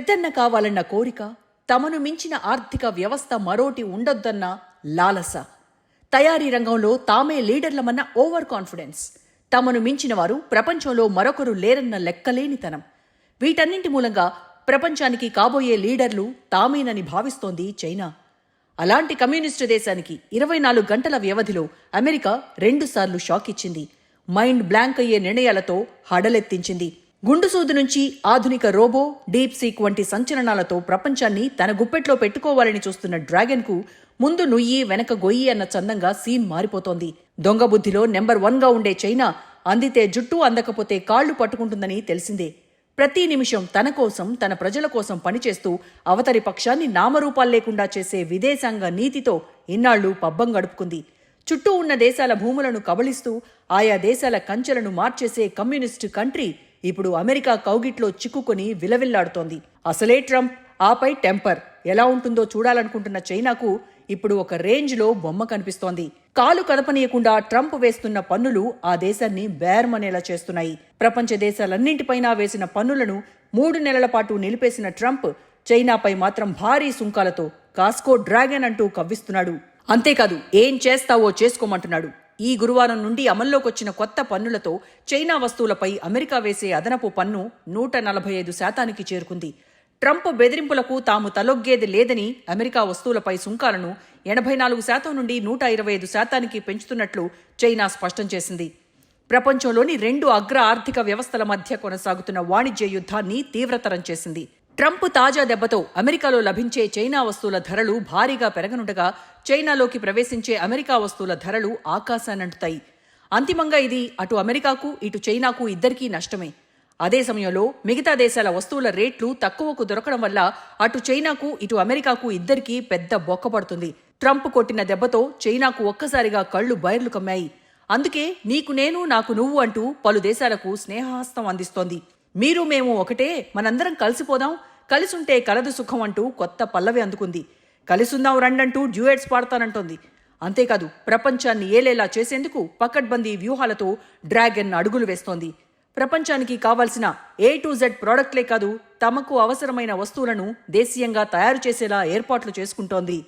పెద్దన్న కావాలన్న కోరిక, తమను మించిన ఆర్థిక వ్యవస్థ మరోటి ఉండొద్దన్న లాలస, తయారీ రంగంలో తామే లీడర్లమన్న ఓవర్ కాన్ఫిడెన్స్, తమను మించిన వారు ప్రపంచంలో మరొకరు లేరన్న లెక్కలేనితనం, వీటన్నింటి మూలంగా ప్రపంచానికి కాబోయే లీడర్లు తామేనని భావిస్తోంది చైనా. అలాంటి కమ్యూనిస్టు దేశానికి 24 గంటల వ్యవధిలో అమెరికా 2 సార్లు షాక్ ఇచ్చింది. మైండ్ బ్లాంక్ అయ్యే నిర్ణయాలతో హడలెత్తించింది. గుండుసూదు నుంచి ఆధునిక రోబో, డీప్ సీక్ వంటి సంచలనాలతో ప్రపంచాన్ని తన గుప్పెట్లో పెట్టుకోవాలని చూస్తున్న డ్రాగన్ కు ముందు నుయ్యి వెనక గొయ్యి అన్న చందంగా సీన్ మారిపోతోంది. దొంగ బుద్ధిలో నెంబర్ 1గా ఉండే చైనా అందితే జుట్టు, అందకపోతే కాళ్లు పట్టుకుంటుందని తెలిసిందే. ప్రతి నిమిషం తన కోసం, తన ప్రజల కోసం పనిచేస్తూ అవతరి పక్షాన్ని నామరూపాలు లేకుండా చేసే విదేశాంగ నీతితో ఇన్నాళ్లు పబ్బం గడుపుకుంది. చుట్టూ ఉన్న దేశాల భూములను కబళిస్తూ ఆయా దేశాల కంచెలను మార్చేసే కమ్యూనిస్టు కంట్రీ ఇప్పుడు అమెరికా కౌగిట్లో చిక్కుకొని విలవిల్లాడుతోంది. అసలే ట్రంప్, ఆపై టెంపర్ ఎలా ఉంటుందో చూడాలనుకుంటున్న చైనాకు ఇప్పుడు ఒక రేంజ్లో బొమ్మ కనిపిస్తోంది. కాలు కదపనీయకుండా ట్రంప్ వేస్తున్న పన్నులు ఆ దేశాన్ని బేర్మనేలా చేస్తున్నాయి. ప్రపంచ దేశాలన్నింటిపైనా వేసిన పన్నులను 3 నెలల పాటు నిలిపేసిన ట్రంప్ చైనాపై మాత్రం భారీ సుంకాలతో కాస్కో డ్రాగన్ అంటూ కవ్విస్తున్నాడు. అంతేకాదు, ఏం చేస్తావో చేసుకోమంటున్నాడు. ఈ గురువారం నుండి అమల్లోకొచ్చిన కొత్త పన్నులతో చైనా వస్తువులపై అమెరికా వేసే అదనపు పన్ను 145% చేరుకుంది. ట్రంప్ బెదిరింపులకు తాము తలొగ్గేది లేదని అమెరికా వస్తువులపై సుంకాలను 84% నుండి 125% పెంచుతున్నట్లు చైనా స్పష్టం చేసింది. ప్రపంచంలోని 2 అగ్ర ఆర్థిక వ్యవస్థల మధ్య కొనసాగుతున్న వాణిజ్య యుద్ధాన్ని తీవ్రతరం చేసింది. ట్రంప్ తాజా దెబ్బతో అమెరికాలో లభించే చైనా వస్తువుల ధరలు భారీగా పెరగనుండగా చైనాలోకి ప్రవేశించే అమెరికా వస్తువుల ధరలు ఆకాశానంటుతాయి. అంతిమంగా ఇది అటు అమెరికాకు, ఇటు చైనాకు ఇద్దరికీ నష్టమే. అదే సమయంలో మిగతా దేశాల వస్తువుల రేట్లు తక్కువకు దొరకడం వల్ల అటు చైనాకు, ఇటు అమెరికాకు ఇద్దరికీ పెద్ద బొక్కపడుతుంది. ట్రంప్ కొట్టిన దెబ్బతో చైనాకు ఒక్కసారిగా కళ్లు బైర్లు కమ్మాయి. అందుకే నీకు నేను, నాకు నువ్వు అంటూ పలు దేశాలకు స్నేహహస్తం అందిస్తోంది. మీరు మేము ఒకటే, మనందరం కలిసిపోదాం, కలిసుంటే కలదు సుఖం అంటూ కొత్త పల్లవి అందుకుంది. కలిసుందాం రండంటూ డ్యూయెట్స్ పాడతానంటోంది. అంతేకాదు, ప్రపంచాన్ని ఏలేలా చేసేందుకు పకడ్బందీ వ్యూహాలతో డ్రాగన్ అడుగులు వేస్తోంది. ప్రపంచానికి కావాల్సిన A to Z ప్రోడక్ట్లే కాదు, తమకు అవసరమైన వస్తువులను దేశీయంగా తయారు చేసేలా ఏర్పాట్లు చేసుకుంటోంది.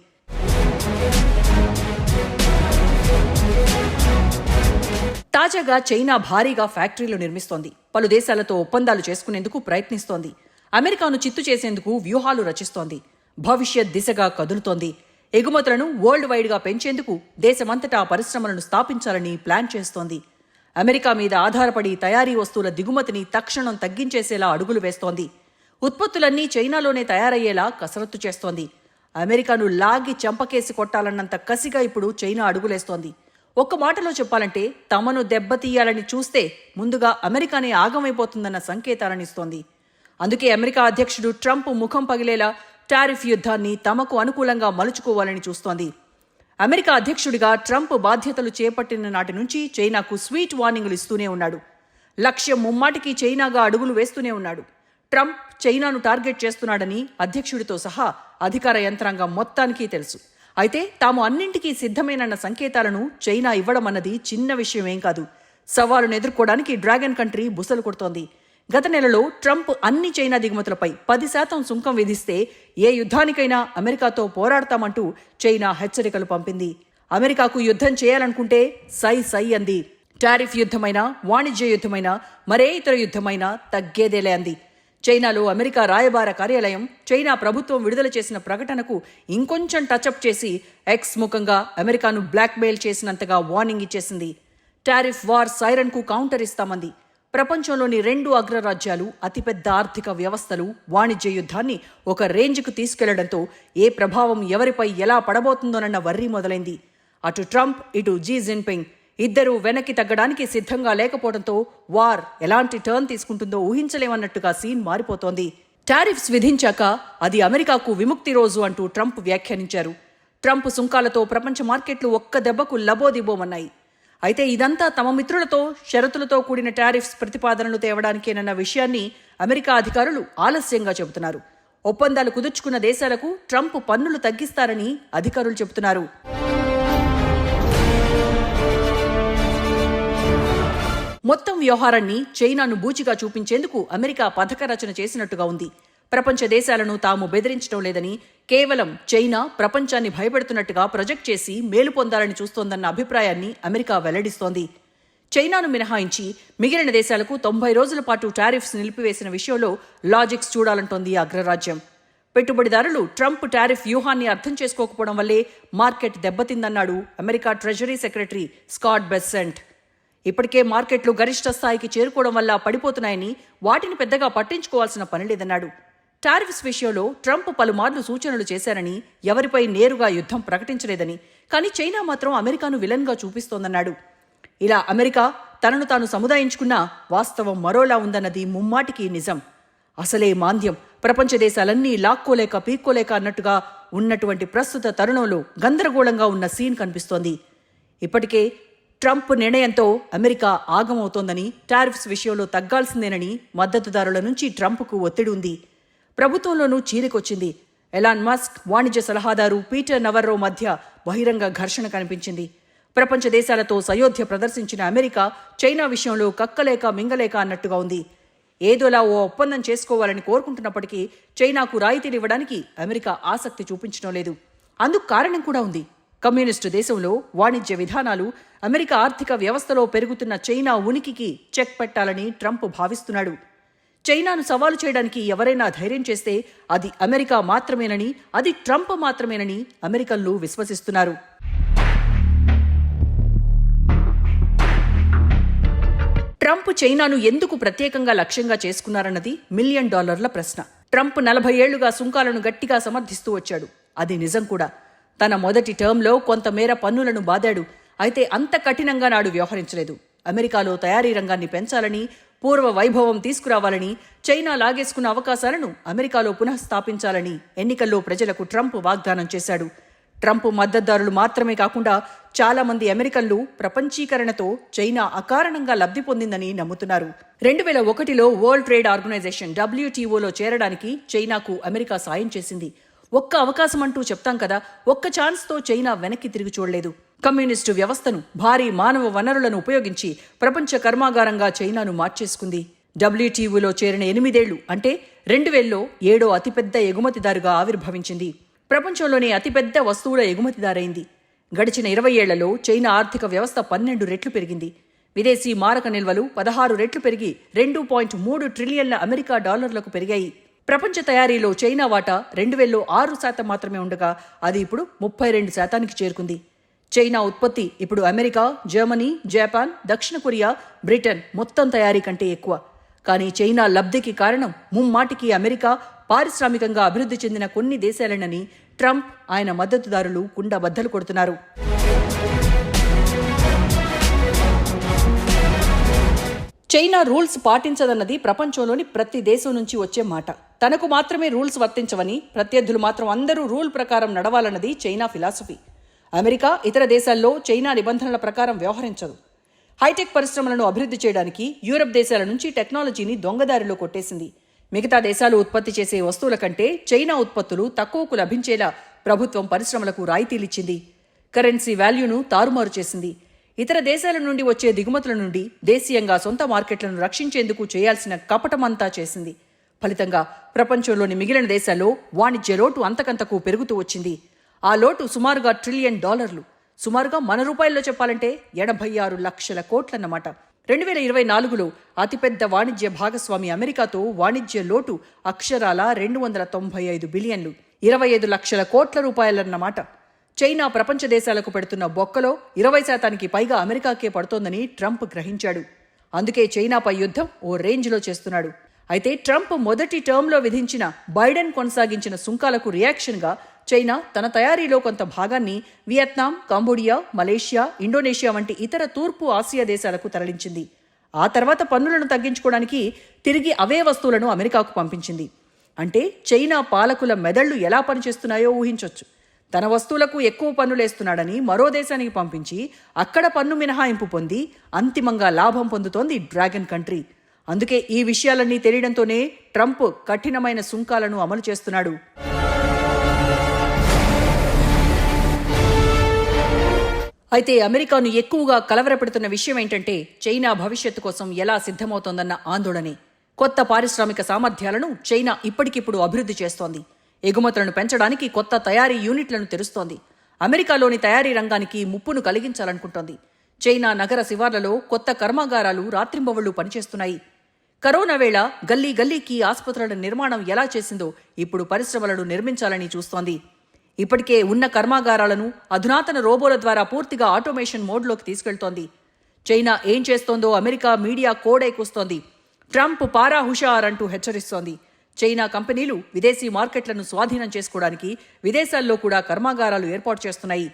తాజాగా చైనా భారీగా ఫ్యాక్టరీలు నిర్మిస్తోంది. పలు దేశాలతో ఒప్పందాలు చేసుకునేందుకు ప్రయత్నిస్తోంది. అమెరికాను చిత్తు చేసేందుకు వ్యూహాలు రచిస్తోంది. భవిష్యత్ దిశగా కదులుతోంది. ఎగుమతులను వరల్డ్ వైడ్గా పెంచేందుకు దేశమంతటా పరిశ్రమలను స్థాపించాలని ప్లాన్ చేస్తోంది. అమెరికా మీద ఆధారపడి తయారీ వస్తువుల దిగుమతిని తక్షణం తగ్గించేసేలా అడుగులు వేస్తోంది. ఉత్పత్తులన్నీ చైనాలోనే తయారయ్యేలా కసరత్తు చేస్తోంది. అమెరికాను లాగి చంపకేసి కొట్టాలన్నంత కసిగా ఇప్పుడు చైనా అడుగులేస్తోంది. ఒక్క మాటలో చెప్పాలంటే తమను దెబ్బతీయాలని చూస్తే ముందుగా అమెరికానే ఆగమైపోతుందన్న సంకేతాలనిస్తోంది. అందుకే అమెరికా అధ్యక్షుడు ట్రంప్ ముఖం పగిలేలా టారిఫ్ యుద్ధాన్ని తమకు అనుకూలంగా మలుచుకోవాలని చూస్తోంది. అమెరికా అధ్యక్షుడిగా ట్రంప్ బాధ్యతలు చేపట్టిన నాటి నుంచి చైనాకు స్వీట్ వార్నింగులు ఇస్తూనే ఉన్నాడు. లక్ష్యం ముమ్మాటికి చైనాగా అడుగులు వేస్తూనే ఉన్నాడు. ట్రంప్ చైనాను టార్గెట్ చేస్తున్నాడని అధ్యక్షుడితో సహా అధికార యంత్రాంగం మొత్తానికి తెలుసు. అయితే తాము అన్నింటికీ సిద్ధమేనన్న సంకేతాలను చైనా ఇవ్వడం అన్నది చిన్న విషయమేం కాదు. సవాలును ఎదుర్కోవడానికి డ్రాగన్ కంట్రీ బుసలు కొడుతోంది. గత నెలలో ట్రంప్ అన్ని చైనా దిగుమతులపై 10% సుంకం విధిస్తే ఏ యుద్ధానికైనా అమెరికాతో పోరాడతామంటూ చైనా హెచ్చరికలు పంపింది. అమెరికాకు యుద్ధం చేయాలనుకుంటే సై సై అంది. టారిఫ్ యుద్ధమైనా, వాణిజ్య యుద్ధమైనా, మరే ఇతర యుద్ధమైనా తగ్గేదేలే అంది. చైనాలో అమెరికా రాయబార కార్యాలయం చైనా ప్రభుత్వం విడుదల చేసిన ప్రకటనకు ఇంకొంచెం టచ్అప్ చేసి ఎక్స్ ముఖంగా అమెరికాను బ్లాక్మెయిల్ చేసినంతగా వార్నింగ్ ఇచ్చేసింది. టారిఫ్ వార్ సైరన్కు కౌంటర్ ఇస్తామంది. ప్రపంచంలోని 2 అగ్రరాజ్యాలు, అతిపెద్ద ఆర్థిక వ్యవస్థలు వాణిజ్య యుద్ధాన్ని ఒక రేంజ్కు తీసుకెళ్లడంతో ఏ ప్రభావం ఎవరిపై ఎలా పడబోతుందోనన్న వర్రీ మొదలైంది. అటు ట్రంప్, ఇటు జీ జిన్పింగ్ ఇద్దరూ వెనక్కి తగ్గడానికి సిద్ధంగా లేకపోవడంతో వార్ ఎలాంటి టర్న్ తీసుకుంటుందో ఊహించలేమన్నట్టుగా సీన్ మారిపోతోంది. టారిఫ్స్ విధించాక అది అమెరికాకు విముక్తి రోజు అంటూ ట్రంప్ వ్యాఖ్యానించారు. ట్రంప్ సుంకాలతో ప్రపంచ మార్కెట్లు ఒక్క దెబ్బకు లబోదిబోమన్నాయి. అయితే ఇదంతా తమ మిత్రులతో షరతులతో కూడిన టారిఫ్స్ ప్రతిపాదనలు తేవడానికేనన్న విషయాన్ని అమెరికా అధికారులు ఆలస్యంగా చెబుతున్నారు. ఒప్పందాలు కుదుర్చుకున్న దేశాలకు ట్రంప్ పన్నులు తగ్గిస్తారని అధికారులు చెబుతున్నారు. మొత్తం వ్యవహారాన్ని చైనాను బూచిగా చూపించేందుకు అమెరికా పథక రచన చేసినట్టుగా ఉంది. ప్రపంచ దేశాలను తాము బెదిరించడం లేదని, కేవలం చైనా ప్రపంచాన్ని భయపెడుతున్నట్టుగా ప్రొజెక్ట్ చేసి మేలు పొందాలని చూస్తోందన్న అభిప్రాయాన్ని అమెరికా వెల్లడిస్తోంది. చైనాను మినహాయించి మిగిలిన దేశాలకు 90 రోజుల పాటు టారిఫ్స్ నిలిపివేసిన విషయంలో లాజిక్స్ చూడాలంటోంది అగ్రరాజ్యం. పెట్టుబడిదారులు ట్రంప్ టారిఫ్ వ్యూహాన్ని అర్థం చేసుకోకపోవడం వల్లే మార్కెట్ దెబ్బతిందన్నాడు America treasury secretary Scott Bessent. ఇప్పటికే మార్కెట్లు గరిష్ట స్థాయికి చేరుకోవడం వల్ల పడిపోతున్నాయని, వాటిని పెద్దగా పట్టించుకోవాల్సిన పని లేదన్నాడు. టారిఫ్స్ విషయంలో ట్రంప్ పలుమార్లు సూచనలు చేశారని, ఎవరిపై నేరుగా యుద్ధం ప్రకటించలేదని, కానీ చైనా మాత్రం అమెరికాను విలన్గా చూపిస్తోందన్నాడు. ఇలా అమెరికా తనను తాను సముదాయించుకున్నా వాస్తవం మరోలా ఉందన్నది ముమ్మాటికి నిజం. అసలే మాంద్యం ప్రపంచ దేశాలన్నీ లాక్కోలేక పీక్కోలేక అన్నట్టుగా ఉన్నటువంటి ప్రస్తుత తరుణంలో గందరగోళంగా ఉన్న సీన్ కనిపిస్తోంది. ఇప్పటికే ట్రంప్ నిర్ణయంతో అమెరికా ఆగమవుతోందని, టారిఫ్స్ విషయంలో తగ్గాల్సిందేనని మద్దతుదారుల నుంచి ట్రంప్కు ఒత్తిడి ఉంది. ప్రభుత్వంలోనూ చీలికొచ్చింది. ఎలాన్ మస్క్, వాణిజ్య సలహాదారు పీటర్ నవర్రో మధ్య బహిరంగ ఘర్షణ కనిపించింది. ప్రపంచ దేశాలతో సయోధ్య ప్రదర్శించిన అమెరికా చైనా విషయంలో కక్కలేక మింగలేక అన్నట్టుగా ఉంది. ఏదోలా ఓ ఒప్పందం చేసుకోవాలని కోరుకుంటున్నప్పటికీ చైనాకు రాయితీలు ఇవ్వడానికి అమెరికా ఆసక్తి చూపించడం లేదు. అందుకు కారణం కూడా ఉంది. కమ్యూనిస్టు దేశంలో వాణిజ్య విధానాలు అమెరికా ఆర్థిక వ్యవస్థలో పెరుగుతున్న చైనా ఉనికికి చెక్ పెట్టాలని ట్రంప్ భావిస్తున్నాడు. చైనాను సవాలు చేయడానికి ఎవరైనా ధైర్యం చేస్తే అది అమెరికా మాత్రమేనని, అది ట్రంప్ మాత్రమేనని అమెరికన్లు విశ్వసిస్తున్నారు. ట్రంప్ చైనాను ఎందుకు ప్రత్యేకంగా లక్ష్యంగా చేసుకున్నారన్నది $1 మిలియన్ ప్రశ్న. ట్రంప్ 40 ఏళ్లుగా సుంకాలను గట్టిగా సమర్థిస్తూ వచ్చాడు. అది నిజం కూడా. తన మొదటి టర్మ్లో కొంతమేర పన్నులను బాదాడు. అయితే అంత కఠినంగా నాడు వ్యవహరించలేదు. అమెరికాలో తయారీ రంగాన్ని పెంచాలని, పూర్వ వైభవం తీసుకురావాలని, చైనా లాగేసుకున్న అవకాశాలను అమెరికాలో పునఃస్థాపించాలని ఎన్నికల్లో ప్రజలకు ట్రంప్ వాగ్దానం చేశాడు. ట్రంప్ మద్దతుదారులు మాత్రమే కాకుండా చాలా మంది అమెరికన్లు ప్రపంచీకరణతో చైనా అకారణంగా లబ్ధి పొందిందని నమ్ముతున్నారు. 2001లో వరల్డ్ ట్రేడ్ ఆర్గనైజేషన్ WTOలో చేరడానికి చైనాకు అమెరికా సాయం చేసింది. ఒక్క అవకాశం అంటూ చెప్తాం కదా, ఒక్క ఛాన్స్తో చైనా వెనక్కి తిరిగి చూడలేదు. కమ్యూనిస్టు వ్యవస్థను, భారీ మానవ వనరులను ఉపయోగించి ప్రపంచ కర్మాగారంగా చైనాను మార్చేసుకుంది. WTOలో చేరిన 8 ఏళ్లు అంటే 2000లో 7వ అతిపెద్ద ఎగుమతిదారుగా ఆవిర్భవించింది. ప్రపంచంలోనే అతిపెద్ద వస్తువుల ఎగుమతిదారైంది. గడిచిన 20 ఏళ్లలో చైనా ఆర్థిక వ్యవస్థ 12 రెట్లు పెరిగింది. విదేశీ మారక నిల్వలు 16 రెట్లు పెరిగి $2.3 ట్రిలియన్ల అమెరికా డాలర్లకు పెరిగాయి. ప్రపంచ తయారీలో చైనా వాటా 2000లో 6% మాత్రమే ఉండగా అది ఇప్పుడు 32%కి చేరుకుంది. చైనా ఉత్పత్తి ఇప్పుడు అమెరికా, జర్మనీ, జపాన్, దక్షిణ కొరియా, బ్రిటన్ మొత్తం తయారీ కంటే ఎక్కువ. కానీ చైనా లబ్ధికి కారణం ముమ్మాటికి అమెరికా, పారిశ్రామికంగా అభివృద్ధి చెందిన కొన్ని దేశాలేనని ట్రంప్, ఆయన మద్దతుదారులు కుండబద్దలు కొడుతున్నారు. చైనా రూల్స్ పాటించదన్నది ప్రపంచంలోని ప్రతి దేశం నుంచి వచ్చే మాట. తనకు మాత్రమే రూల్స్ వర్తించవని, ప్రత్యర్థులు మాత్రం అందరూ రూల్ ప్రకారం నడవాలన్నది చైనా ఫిలాసఫీ. అమెరికా ఇతర దేశాల్లో చైనా నిబంధనల ప్రకారం వ్యవహరించదు. హైటెక్ పరిశ్రమలను అభివృద్ధి చేయడానికి యూరప్ దేశాల నుంచి టెక్నాలజీని దొంగదారిలో కొట్టేసింది. మిగతా దేశాలు ఉత్పత్తి చేసే వస్తువుల కంటే చైనా ఉత్పత్తులు తక్కువకు లభించేలా ప్రభుత్వం పరిశ్రమలకు రాయితీలిచ్చింది. కరెన్సీ వాల్యూను తారుమారు చేసింది. ఇతర దేశాల నుండి వచ్చే దిగుమతుల నుండి దేశీయంగా సొంత మార్కెట్లను రక్షించేందుకు చేయాల్సిన కపటమంతా చేసింది. ఫలితంగా ప్రపంచంలోని మిగిలిన దేశాల్లో వాణిజ్య లోటు అంతకంతకు పెరుగుతూ వచ్చింది. ఆ లోటు సుమారుగా $1 ట్రిలియన్, సుమారుగా మన రూపాయల్లో చెప్పాలంటే 86 లక్షల కోట్లన్నమాట. 2024లో అతిపెద్ద వాణిజ్య భాగస్వామి అమెరికాతో వాణిజ్య లోటు అక్షరాల $295 బిలియన్లు, 25 లక్షల కోట్ల రూపాయలన్నమాట. చైనా ప్రపంచ దేశాలకు పెడుతున్న బొక్కలో 20% పైగా అమెరికాకే పడుతోందని ట్రంప్ గ్రహించాడు. అందుకే చైనాపై యుద్ధం ఓ రేంజ్లో చేస్తున్నాడు. అయితే ట్రంప్ మొదటి టర్మ్లో విధించిన, బైడెన్ కొనసాగించిన సుంకాలకు రియాక్షన్గా చైనా తన తయారీలో కొంత భాగాన్ని వియత్నాం, కంబోడియా, మలేషియా, ఇండోనేషియా వంటి ఇతర తూర్పు ఆసియా దేశాలకు తరలించింది. ఆ తర్వాత పన్నులను తగ్గించుకోవడానికి తిరిగి అవే వస్తువులను అమెరికాకు పంపించింది. అంటే చైనా పాలకుల మెదళ్లు ఎలా పనిచేస్తున్నాయో ఊహించొచ్చు. తన వస్తువులకు ఎక్కువ పన్నులేస్తున్నాడని మరో దేశానికి పంపించి అక్కడ పన్ను మినహాయింపు పొంది అంతిమంగా లాభం పొందుతోంది డ్రాగన్ కంట్రీ. అందుకే ఈ విషయాలన్నీ తెలియడంతోనే ట్రంప్ కఠినమైన సుంకాలను అమలు చేస్తున్నాడు. అయితే అమెరికాను ఎక్కువగా కలవరపెడుతున్న విషయం ఏంటంటే చైనా భవిష్యత్తు కోసం ఎలా సిద్ధమవుతోందన్న ఆందోళనే. కొత్త పారిశ్రామిక సామర్థ్యాలను చైనా ఇప్పటికిప్పుడు అభివృద్ధి చేస్తోంది. ఎగుమతులను పెంచడానికి కొత్త తయారీ యూనిట్లను తెరుస్తోంది. అమెరికాలోని తయారీ రంగానికి ముప్పును కలిగించాలనుకుంటోంది. చైనా నగర శివార్లలో కొత్త కర్మాగారాలు రాత్రింబవళ్లు పనిచేస్తున్నాయి. కరోనా వేళ గల్లీ గల్లీకి ఆసుపత్రుల నిర్మాణం ఎలా చేసిందో ఇప్పుడు పరిశ్రమలను నిర్మించాలని చూస్తోంది. ఇప్పటికే ఉన్న కర్మాగారాలను అధునాతన రోబోల ద్వారా పూర్తిగా ఆటోమేషన్ మోడ్లోకి తీసుకెళ్తోంది. చైనా ఏం చేస్తోందో అమెరికా మీడియా కోడై కూస్తోంది. ట్రంప్ పారా హుషార్ అంటూ హెచ్చరిస్తోంది. చైనా కంపెనీలు విదేశీ మార్కెట్లను స్వాధీనం చేసుకోవడానికి విదేశాల్లో కూడా కర్మాగారాలు ఏర్పాటు చేస్తున్నాయి.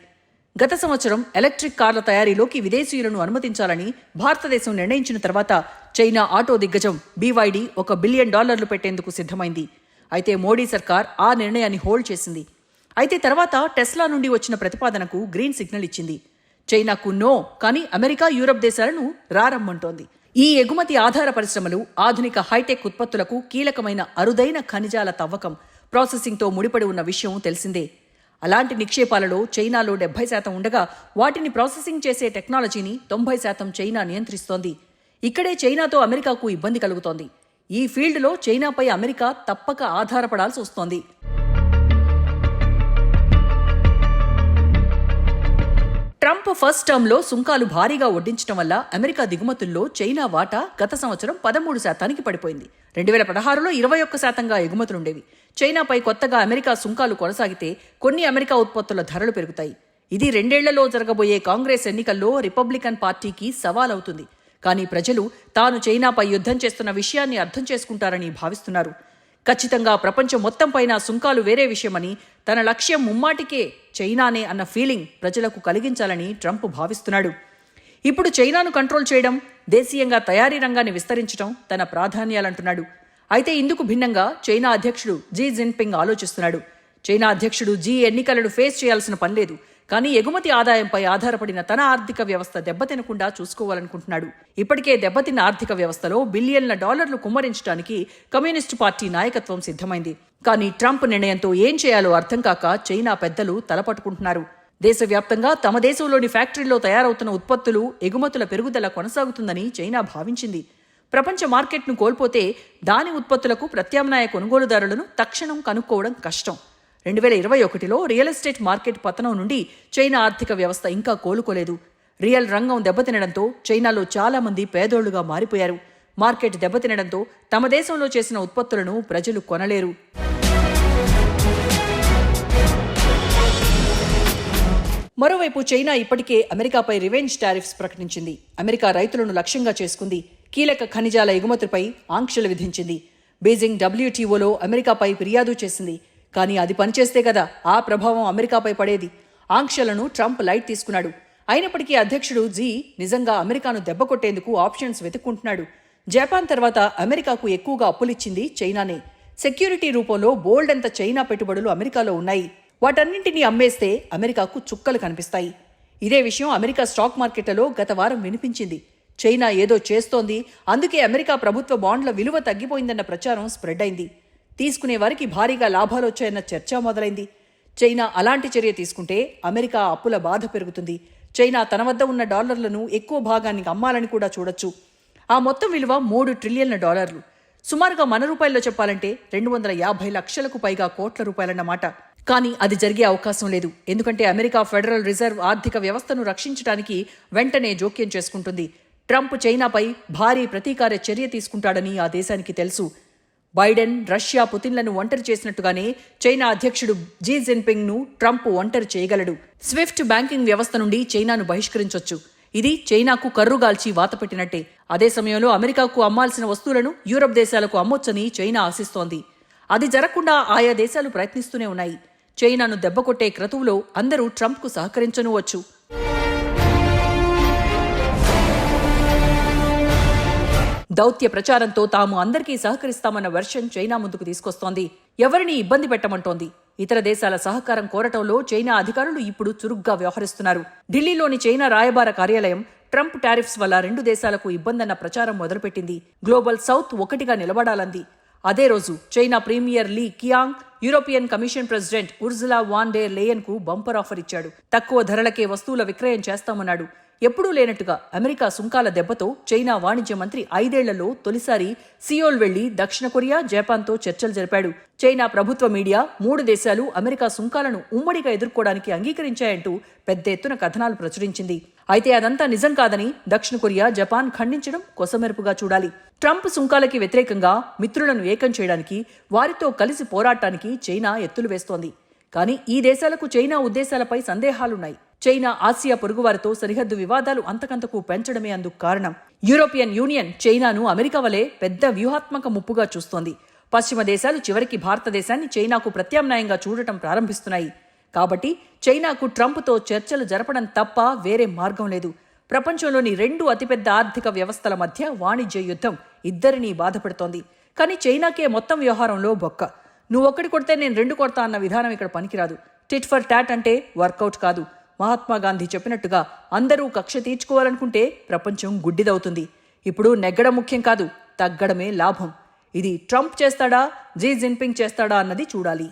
గత సంవత్సరం ఎలక్ట్రిక్ కార్ల తయారీలోకి విదేశీయులను అనుమతించాలని భారతదేశం నిర్ణయించిన తర్వాత చైనా ఆటో దిగ్గజం BYD $1 బిలియన్ పెట్టేందుకు సిద్ధమైంది. అయితే మోడీ సర్కార్ ఆ నిర్ణయాన్ని హోల్డ్ చేసింది. అయితే తర్వాత టెస్లా నుండి వచ్చిన ప్రతిపాదనకు గ్రీన్ సిగ్నల్ ఇచ్చింది. చైనాకు నో, కానీ అమెరికా, యూరప్ దేశాలను రారమ్మంటోంది. ఈ ఎగుమతి ఆధార పరిశ్రమలు ఆధునిక హైటెక్ ఉత్పత్తులకు కీలకమైన అరుదైన ఖనిజాల తవ్వకం, ప్రాసెసింగ్తో ముడిపడి ఉన్న విషయం తెలిసిందే. అలాంటి నిక్షేపాలలో చైనాలో 70% ఉండగా వాటిని ప్రాసెసింగ్ చేసే టెక్నాలజీని 90% చైనా నియంత్రిస్తోంది. ఇక్కడే చైనాతో అమెరికాకు ఇబ్బంది కలుగుతోంది. ఈ ఫీల్డ్లో చైనాపై అమెరికా తప్పక ఆధారపడాల్సి వస్తోంది. ట్రంప్ ఫస్ట్ టర్మ్లో సుంకాలు భారీగా వడ్డించడం వల్ల అమెరికా దిగుమతుల్లో చైనా వాటా గత సంవత్సరం 13% పడిపోయింది. 2016లో 21%గా ఎగుమతులుండేవి. చైనాపై కొత్తగా అమెరికా సుంకాలు కొనసాగితే కొన్ని అమెరికా ఉత్పత్తుల ధరలు పెరుగుతాయి. ఇది 2 ఏళ్లలో జరగబోయే కాంగ్రెస్ ఎన్నికల్లో రిపబ్లికన్ పార్టీకి సవాలవుతుంది. కానీ ప్రజలు తాను చైనాపై యుద్ధం చేస్తున్న విషయాన్ని అర్థం చేసుకుంటారని భావిస్తున్నారు. ఖచ్చితంగా ప్రపంచం మొత్తం పైన సుంకాలు వేరే విషయమని, తన లక్ష్యం ముమ్మాటికే చైనానే అన్న ఫీలింగ్ ప్రజలకు కలిగించాలని ట్రంప్ భావిస్తున్నాడు. ఇప్పుడు చైనాను కంట్రోల్ చేయడం, దేశీయంగా తయారీ రంగాన్ని విస్తరించడం తన ప్రాధాన్యాలంటున్నాడు. అయితే ఇందుకు భిన్నంగా చైనా అధ్యక్షుడు జీ జిన్పింగ్ ఆలోచిస్తున్నాడు. చైనా అధ్యక్షుడు జీ ఎన్నికలను ఫేస్ చేయాల్సిన పనిలేదు, కానీ ఎగుమతి ఆదాయంపై ఆధారపడిన తన ఆర్థిక వ్యవస్థ దెబ్బతినకుండా చూసుకోవాలనుకుంటున్నాడు. ఇప్పటికే దెబ్బతిన్న ఆర్థిక వ్యవస్థలో బిలియన్ల డాలర్లు కుమ్మరించడానికి కమ్యూనిస్టు పార్టీ నాయకత్వం సిద్ధమైంది. కానీ ట్రంప్ నిర్ణయంతో ఏం చేయాలో అర్థం కాక చైనా పెద్దలు తలపట్టుకుంటున్నారు. దేశవ్యాప్తంగా తమ దేశంలోని ఫ్యాక్టరీల్లో తయారవుతున్న ఉత్పత్తులు, ఎగుమతుల పెరుగుదల కొనసాగుతుందని చైనా భావించింది. ప్రపంచ మార్కెట్ను కోల్పోతే దాని ఉత్పత్తులకు ప్రత్యామ్నాయ కొనుగోలుదారులను తక్షణం కనుక్కోవడం కష్టం. 2021లో రియల్ ఎస్టేట్ మార్కెట్ పతనం నుండి చైనా ఆర్థిక వ్యవస్థ ఇంకా కోలుకోలేదు. రియల్ రంగం దెబ్బతినడంతో చైనాలో చాలా మంది పేదోళ్లుగా మారిపోయారు. మార్కెట్ దెబ్బతినడంతో తమ దేశంలో చేసిన ఉత్పత్తులను ప్రజలు కొనలేరు. మరోవైపు చైనా ఇప్పటికే అమెరికాపై రివెంజ్ టారిఫ్స్ ప్రకటించింది. అమెరికా రైతులను లక్ష్యంగా చేసుకుంది. కీలక ఖనిజాల ఎగుమతులపై ఆంక్షలు విధించింది. బీజింగ్ WTOలో అమెరికాపై ఫిర్యాదు చేసింది. కానీ అది పనిచేస్తే కదా ఆ ప్రభావం అమెరికాపై పడేది. ఆంక్షలను ట్రంప్ లైట్ తీసుకున్నాడు. అయినప్పటికీ అధ్యక్షుడు జీ నిజంగా అమెరికాను దెబ్బకొట్టేందుకు ఆప్షన్స్ వెతుక్కుంటున్నాడు. జపాన్ తర్వాత అమెరికాకు ఎక్కువగా అప్పులిచ్చింది చైనానే. సెక్యూరిటీ రూపంలో బోల్డ్ అంత చైనా పెట్టుబడులు అమెరికాలో ఉన్నాయి. వాటన్నింటినీ అమ్మేస్తే అమెరికాకు చుక్కలు కనిపిస్తాయి. ఇదే విషయం అమెరికా స్టాక్ మార్కెట్లలో గత వారం వినిపించింది. చైనా ఏదో చేస్తోంది, అందుకే అమెరికా ప్రభుత్వ బాండ్ల విలువ తగ్గిపోయిందన్న ప్రచారం స్ప్రెడ్ అయింది. తీసుకునే వారికి భారీగా లాభాలు వచ్చాయన్న చర్చ మొదలైంది. చైనా అలాంటి చర్య తీసుకుంటే అమెరికా అప్పుల బాధ పెరుగుతుంది. చైనా తన వద్ద ఉన్న డాలర్లను ఎక్కువ భాగాన్ని అమ్మాలని కూడా చూడొచ్చు. ఆ మొత్తం విలువ $3 ట్రిలియన్ల. సుమారుగా మన రూపాయల్లో చెప్పాలంటే 250 లక్షలకు పైగా కోట్ల రూపాయలన్నమాట. కానీ అది జరిగే అవకాశం లేదు. ఎందుకంటే అమెరికా ఫెడరల్ రిజర్వ్ ఆర్థిక వ్యవస్థను రక్షించడానికి వెంటనే జోక్యం చేసుకుంటుంది. ట్రంప్ చైనాపై భారీ ప్రతీకార చర్య తీసుకుంటాడని ఆ దేశానికి తెలుసు. బైడెన్, రష్యా పుతిన్లను ఒంటరి చేసినట్టుగానే చైనా అధ్యక్షుడు జీ జిన్పింగ్ను ట్రంప్ ఒంటరి చేయగలడు. స్విఫ్ట్ బ్యాంకింగ్ వ్యవస్థ నుండి చైనాను బహిష్కరించొచ్చు. ఇది చైనాకు కర్రుగాల్చి వాతపెట్టినట్టే. అదే సమయంలో అమెరికాకు అమ్మాల్సిన వస్తువులను యూరప్ దేశాలకు అమ్మొచ్చని చైనా ఆశిస్తోంది. అది జరగకుండా ఆయా దేశాలు ప్రయత్నిస్తూనే ఉన్నాయి. చైనాను దెబ్బకొట్టే క్రతువులో అందరూ ట్రంప్కు సహకరించనూవచ్చు. దౌత్య ప్రచారంతో తాము అందరికీ సహకరిస్తామన్న వెర్షన్ చైనా ముందుకు తీసుకొస్తోంది. ఎవరిని ఇబ్బంది పెట్టమంటోంది. ఇతర దేశాల సహకారం కోరటంలో చైనా అధికారులు ఇప్పుడు చురుగ్గా వ్యవహరిస్తున్నారు. ఢిల్లీలోని చైనా రాయబార కార్యాలయం ట్రంప్ టారిఫ్స్ వల్ల 2 దేశాలకు ఇబ్బందన్న ప్రచారం మొదలుపెట్టింది. గ్లోబల్ సౌత్ ఒకటిగా నిలబడాలంది. అదే రోజు China premier Li Qiang European Commission president Ursula von der Leyen కు బంపర్ ఆఫర్ ఇచ్చాడు. తక్కువ ధరలకే వస్తువుల విక్రయం చేస్తామన్నాడు. ఎప్పుడూ లేనట్టుగా అమెరికా సుంకాల దెబ్బతో చైనా వాణిజ్య మంత్రి 5 ఏళ్లలో తొలిసారి సియోల్ వెళ్లి దక్షిణ కొరియా, జపాన్తో చర్చలు జరిపాడు. చైనా ప్రభుత్వ మీడియా 3 దేశాలు అమెరికా సుంకాలను ఉమ్మడిగా ఎదుర్కోవడానికి అంగీకరించాయంటూ పెద్ద ఎత్తున కథనాలు ప్రచురించింది. అయితే అదంతా నిజం కాదని దక్షిణ కొరియా, జపాన్ ఖండించడం కొసమెరుపుగా చూడాలి. ట్రంప్ సుంకాలకి వ్యతిరేకంగా మిత్రులను ఏకం చేయడానికి, వారితో కలిసి పోరాటానికి చైనా ఎత్తులు వేస్తోంది. కానీ ఈ దేశాలకు చైనా ఉద్దేశాలపై సందేహాలున్నాయి. చైనా ఆసియా పొరుగువారితో సరిహద్దు వివాదాలు అంతకంతకు పెంచడమే అందుకు కారణం. యూరోపియన్ యూనియన్ చైనాను అమెరికా వలె పెద్ద వ్యూహాత్మక ముప్పుగా చూస్తోంది. పశ్చిమ దేశాలు చివరికి భారతదేశాన్ని చైనాకు ప్రత్యామ్నాయంగా చూడటం ప్రారంభిస్తున్నాయి. కాబట్టి చైనాకు ట్రంప్తో చర్చలు జరపడం తప్ప వేరే మార్గం లేదు. ప్రపంచంలోని 2 అతిపెద్ద ఆర్థిక వ్యవస్థల మధ్య వాణిజ్య యుద్ధం ఇద్దరినీ బాధపెడుతోంది. కానీ చైనాకే మొత్తం వ్యవహారంలో బొక్క. నువ్వొక్కటి కొడితే నేను 2 కొడతా అన్న విధానం ఇక్కడ పనికిరాదు. టిట్ ఫర్ టాట్ అంటే వర్కౌట్ కాదు. మహాత్మాగాంధీ చెప్పినట్టుగా అందరూ కక్ష తీర్చుకోవాలనుకుంటే ప్రపంచం గుడ్డిదవుతుంది. ఇప్పుడు నెగ్గడం ముఖ్యం కాదు, తగ్గడమే లాభం. ఇది ట్రంప్ చేస్తాడా, జీ జిన్పింగ్ చేస్తాడా అన్నది చూడాలి.